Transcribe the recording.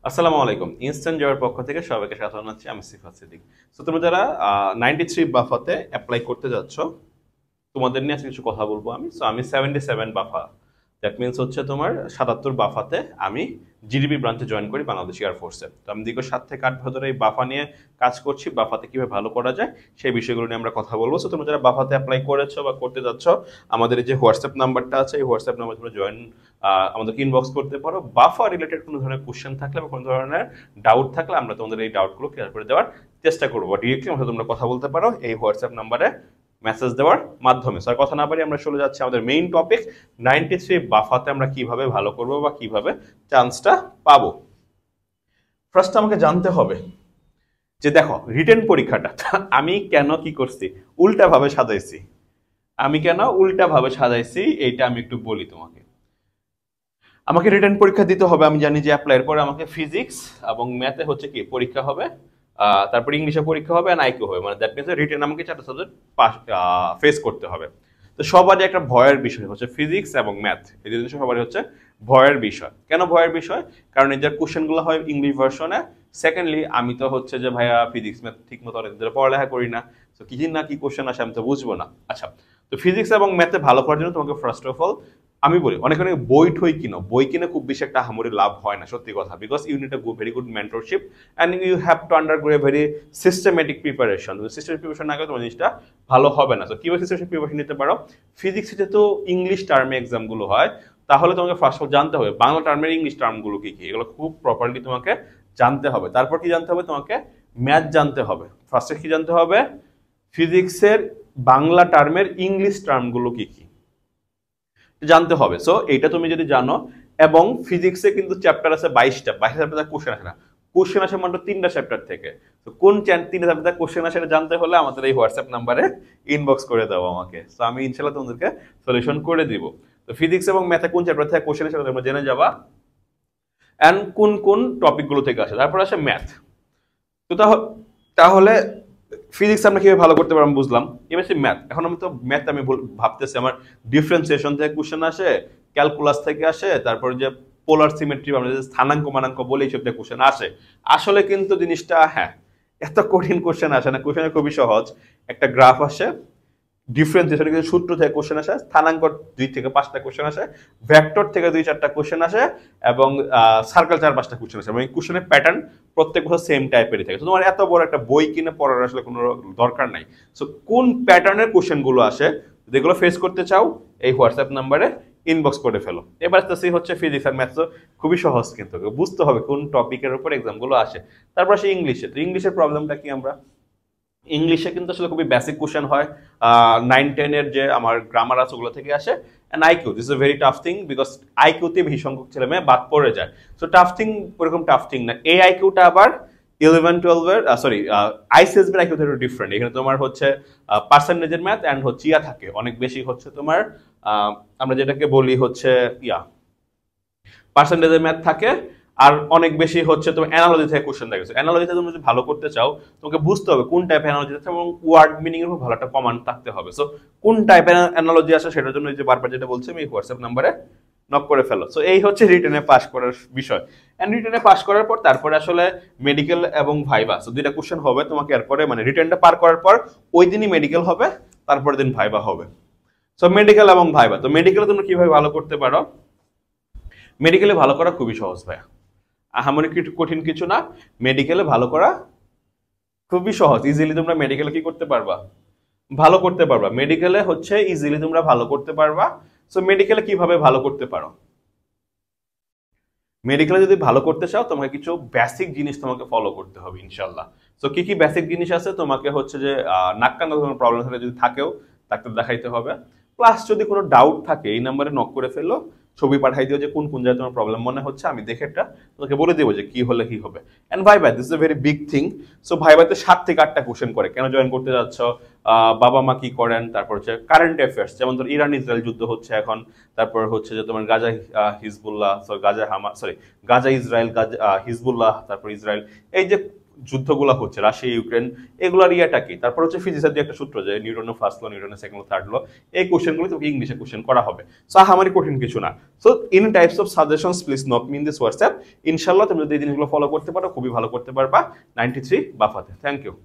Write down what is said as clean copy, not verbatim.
আসসালামু আলাইকুম। ইনস্ট্যান্ট জবের পক্ষ থেকে সবাইকে স্বাগত জানাচ্ছি। আমি সিফাত সিদ্দিক। সো তোমরা যারা 93 বাফাতে অ্যাপ্লাই করতে যাচ্ছ, তোমাদের নিয়ে আজকে কিছু কথা বলবো আমি। সো আমি 77 বাফা, দ্যাট মিনস হচ্ছে তোমার 77 বাফাতে আমি জিডিবি ব্রাঞ্চে জয়েন করি বাংলাদেশ এয়ারফোর্সে। তো আমি দীর্ঘ 7 থেকে 8 বছর ধরে এই বাফা নিয়ে কাজ করছি। বাফাতে কিভাবে ভালো করা যায় সেই বিষয়গুলো নিয়ে আমরা কথা বলবো। সো তোমরা যারা বাফাতে অ্যাপ্লাই করেছো বা করতে যাচ্ছ, আমাদের এই যে হোয়াটসঅ্যাপ নাম্বারটা আছে, এই হোয়াটসঅ্যাপ নাম্বার তোমরা জয়েন আমাদেরকে ইনবক্স করতে পারো। বাফা রিলেটেড কোনো ধরনের কোশ্চেন থাকলে বা কোনো ধরনের ডাউট থাকলে আমরা তোমাদের এই ডাউটগুলো ক্লিয়ার করে দেওয়ার চেষ্টা করবো। ডিরেক্টলি আমাদের তোমরা কথা বলতে পারো এই হোয়াটসঅ্যাপ নাম্বারে মেসেজ দেওয়ার মাধ্যমে। স্যার কথা না পারি আমরা চলে যাচ্ছি আমাদের মেইন টপিক 93 বাফাতে আমরা কিভাবে ভালো করব বা কিভাবে চান্সটা পাবো। ফার্স্ট আমাকে জানতে হবে যে দেখো রিটেন পরীক্ষাটা আমি কেন কি করছি, উল্টা ভাবে সাজাইছি। আমি কেন উল্টা ভাবে সাজাইছি এইটা আমি একটু বলি তোমাকে। আমাকে রিটেন পরীক্ষা দিতে হবে, আমি জানি যে অ্যাপ্লাইয়ের পরে আমাকে ফিজিক্স এবং ম্যাথে হচ্ছে কি পরীক্ষা হবে, তারপর ইংলিশে পরীক্ষা হবে, আইকিউ হবে। মানে দ্যাট মিনস রিটেন আমাকে 4টা সাবজেক্ট ফেস করতে হবে। তো সবারই একটা ভয়ের বিষয় হচ্ছে ফিজিক্স এবং ম্যাথ, এই দুই জিনিস সবারই হচ্ছে ভয়ের বিষয়। কেন ভয়ের বিষয়? কারণ এই যে কোশ্চেনগুলো হয় ইংলিশ ভার্সনে। সেকেন্ডলি আমি তো হচ্ছে যে ভাইয়া ফিজিক্স ম্যাথ ঠিক মতো অনেক ধরে পড়ালেখা করি না, তো কি না কি কোশ্চেন আসে আমি তো বুঝবো না। আচ্ছা, তো ফিজিক্স এবং ম্যাথে ভালো করার জন্য তোমাকে ফার্স্ট অফ অল আমি বলি অনেক অনেক বই ঠই কিনো, বই কিনে খুব বেশি একটা হামরি লাভ হয় না, সত্যি কথা। Because you need a very good mentorship and you have to undergo a very systematic preparation. Systematic preparation না গেলে তোমার জিনিসটা ভালো হবে না। তো কিভাবে সিস্টেমেটিক প্রিপারেশন নিতে পারো? ফিজিক্সে যেহেতু ইংলিশ টার্মে এক্সামগুলো হয়, তাহলে তোমাকে ফার্স্ট অফ জানতে হবে বাংলা টার্মের ইংলিশ টার্মগুলো কি কি, এগুলো খুব প্রপারলি তোমাকে জানতে হবে। তারপর কি জানতে হবে? তোমাকে ম্যাথ জানতে হবে। ফার্স্টে কি জানতে হবে? ফিজিক্সের বাংলা টার্মের ইংলিশ টার্মগুলো কি কি জানতে হবে। সো এইটা তুমি যদি জানো, এবং ফিজিক্সে কিন্তু চ্যাপ্টার আছে 22টা, 22 চ্যাপ্টার কোশ্চেন আসে না, কোশ্চেন আসে মাত্র 3টা চ্যাপ্টার থেকে। তো কোন 3টা চ্যাপ্টার কোশ্চেন আসে এটা জানতে হলে আমাদের এই হোয়াটসঅ্যাপ নাম্বারে ইনবক্স করে দাও আমাকে। তো আমি ইনশাআল্লাহ তোমাদেরকে সলিউশন করে দিব। তো ফিজিক্স এবং ম্যাথে কোন চ্যাপ্টার থেকে কোশ্চেন আসে তোমরা জেনে যাবা, এন্ড কোন কোন টপিকগুলো থেকে আসে। তারপর আসে ম্যাথ। তো তাহলে ফিজিক্স আমরা কিভাবে ভালো করতে পারবো বুঝলাম, এবার ম্যাথ। এখন আমি তো ম্যাথ আমি ভাবতেছি আমার ডিফারেন্সিয়েশন থেকে কোশ্চেন আসে, ক্যালকুলাস থেকে আসে, তারপর যে পোলার সিমেট্রি আমরা যে স্থানাঙ্ক মানাঙ্ক বলে এইসব থেকে কোশ্চেন আসে। আসলে কিন্তু জিনিসটা হ্যাঁ এত কঠিন কোশ্চেন আসে না, কোশ্চেন খুবই সহজ। একটা গ্রাফ আসে, ডিফারেন্সিয়েশন কিন্তু সূত্র থেকে কোশ্চেন আসে, স্থানাঙ্ক 2 থেকে 5টা কোশ্চেন আসে, ভেক্টর থেকে 2-4টা কোশ্চেন আসে, এবং সার্কেল 4-5টা কোশ্চেন আসে। এবং এই কোশ্চেনের প্যাটার্ন প্রত্যেক বছর সেম টাইপেরই থাকে। তো তোমার এত বড় একটা বই কিনে পড়ার আসলে কোনো দরকার নাই। সো কোন প্যাটার্নের কোশ্চেনগুলো আসে, যেগুলো ফেস করতে চাও, এই হোয়াটসঅ্যাপ নাম্বারে ইনবক্স করে ফেলো। এবার আসতেছি হচ্ছে ফিজিক্স আর ম্যাথস। খুবই সহজ, কিন্তু বুঝতে হবে কোন টপিকের উপর এক্সামগুলো আসে। তারপর আসে ইংলিশে। তো ইংলিশের প্রবলেমটা কি? আমরা ইংলিশে কিন্তু আসলে খুবই বেসিক কোশ্চেন হয়, 9-10-এর যে আমার গ্রামার আছে ওগুলো থেকে আসে। And IQ, this is a very tough thing, because আইকিউতে বেশি সংখ্যক ছেলে মেয়ে বাদ পড়ে যায়। সো টাফ থিং ওরকম টাফ থিং না। এই আইকিউটা আবার 11-12-এর সরি আইসিএসবির আইকিউ থেকে ডিফারেন্ট। এখানে তোমার হচ্ছে পার্সেন্টেজের ম্যাথ অ্যান্ড হচ্ছে ইয়া থাকে অনেক বেশি, হচ্ছে তোমার আমরা যেটাকে বলি হচ্ছে ইয়া পার্সেন্টেজের ম্যাথ থাকে, আর অনেক বেশি হচ্ছে তোমার অ্যানালজি থেকে কোশ্চেন থাকে। অ্যানালজিতে তুমি যদি ভালো করতে চাও, তোমাকে বুঝতে হবে কোন টাইপের অ্যানালজি আছে, এবং ওয়ার্ড মিনিং এর উপর ভালো একটা কমান্ড থাকতে হবে। সো কোন টাইপের অ্যানালজি আসে সেটার জন্য যে বারবার যেটা বলছি আমি হোয়াটসঅ্যাপ নাম্বারে নক করে ফেলো। সো এই হচ্ছে রিটেনে পাস করার বিষয়। এন্ড রিটেনে পাস করার পর তারপরে আসলে মেডিকেল এবং ভাইবা, সো দুইটা কোশ্চেন হবে তোমাকে। এরপরে মানে রিটেনটা পার করার পর ওই দিনই মেডিকেল হবে, তারপরের দিন ভাইবা হবে। সো মেডিকেল এবং ভাইবা। তো মেডিকেলে তুমি কিভাবে ভালো করতে পারো? মেডিকেলে ভালো করা খুবই সহজ ভাইয়া, আহামরি কঠিন কিছু না। মেডিকেলে ভালো করা খুবই সহজ, ইজিলি তোমরা মেডিকেলে কি করতে পারবা? ভালো করতে পারবা। মেডিকেলে হচ্ছে ইজিলি তোমরা ভালো করতে পারবা। সো মেডিকেলে কিভাবে ভালো করতে পারো? মেডিকেলে যদি ভালো করতে চাও তোমাকে কিছু বেসিক জিনিস তোমাকে ফলো করতে হবে ইনশাল্লাহ। সো কি কি বেসিক জিনিস আছে? তোমাকে হচ্ছে যে নাক কান্না কোনো প্রবলেম থাকে যদি থাকেও ডাক্তার দেখাইতে হবে। প্লাস যদি কোনো ডাউট থাকে এই নাম্বারে নক করে ফেলো, ছবি পাঠাই দিও যে কোন কোন জায়গায় তোমার প্রবলেম মনে হচ্ছে, আমি দেখে এটা তোমাকে বলে দেবো যে কি হলে কি হবে। And viva, this is a very big thing. So ভাইবাতে 7 থেকে 8টা কোশ্চেন করে, কেন জয়েন করতে যাচ্ছ, বাবা মা কি করেন, তারপর হচ্ছে কারেন্ট অ্যাফেয়ার্স, যেমন ধর ইরান ইসরায়েল যুদ্ধ হচ্ছে এখন, তারপর হচ্ছে যে তোমার Gaza Hezbollah, Gaza Israel, Gaza Hezbollah, তারপর ইসরায়েল, এই যে যুদ্ধগুলো হচ্ছে রাশিয়া ইউক্রেন, এগুলোর ইয়েটা কি, তারপর হচ্ছে ফিজিক্সের যে একটা সূত্র যে নিউটনের ফার্স্ট ল, নিউটনের সেকেন্ড ল, থার্ড ল, এই কোশ্চেনগুলো তোমাকে ইংলিশে কোশ্চেন করা হবে। সো আমারই কঠিন কিছু না। So in types of suggestions please knock me in this WhatsApp. ইনশাল্লাহ তুমি যদি এই জিনিসগুলো ফলো করতে পারো খুবই ভালো করতে পারবা 93 বাফাতে। Thank you.